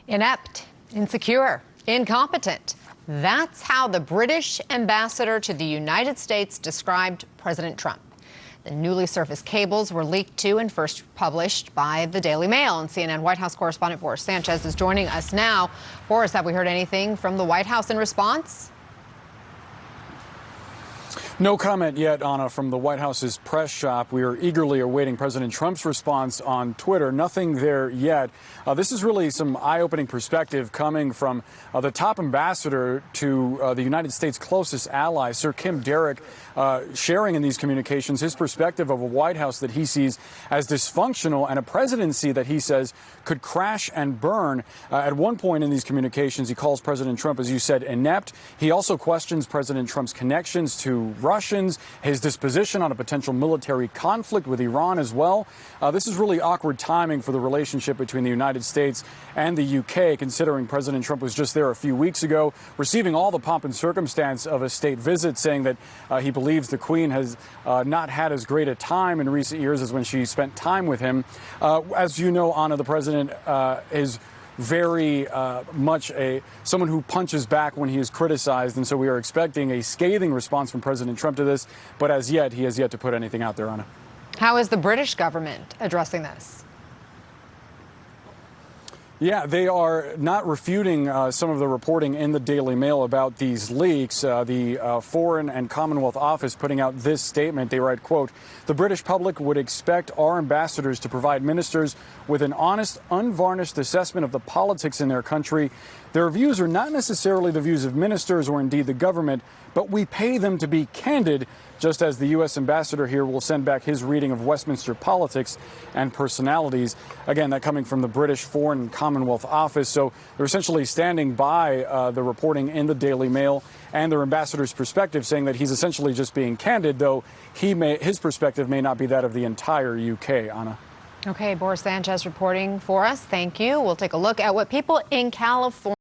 Inept, insecure, incompetent. That's how the British ambassador to the United States described President Trump. The newly surfaced cables were leaked to and first published by the Daily Mail. And CNN White House correspondent Boris Sanchez is joining us now. Boris, have we heard anything from the White House in response? No comment yet, Anna, from the White House's press shop. We are eagerly awaiting President Trump's response on Twitter. Nothing there yet. This is really some eye-opening perspective coming from the top ambassador to the United States' closest ally, Sir Kim Derrick, sharing in these communications his perspective of a White House that he sees as dysfunctional and a presidency that he says could crash and burn. At one point in these communications, he calls President Trump, as you said, inept. He also questions President Trump's connections to Russians, his disposition on a potential military conflict with Iran as well. This is really awkward timing for the relationship between the United States and the UK, considering President Trump was just there a few weeks ago, receiving all the pomp and circumstance of a state visit, saying that he believes the Queen has not had as great a time in recent years as when she spent time with him. As you know, Anna, the president is very much someone who punches back when he is criticized, and so we are expecting a scathing response from President Trump to this, but as yet, he has yet to put anything out there, Anna. How is the British government addressing this? Yeah, they are not refuting some of the reporting in the Daily Mail about these leaks. The Foreign and Commonwealth Office putting out this statement. They write, quote, "The British public would expect our ambassadors to provide ministers with an honest, unvarnished assessment of the politics in their country. Their views are not necessarily the views of ministers or indeed the government, but we pay them to be candid, just as the U.S. ambassador here will send back his reading of Westminster politics and personalities." Again, that coming from the British Foreign and Commonwealth Office. So they're essentially standing by the reporting in the Daily Mail and their ambassador's perspective, saying that he's essentially just being candid, though his perspective may not be that of the entire UK, Anna. Okay, Boris Sanchez reporting for us. Thank you. We'll take a look at what people in California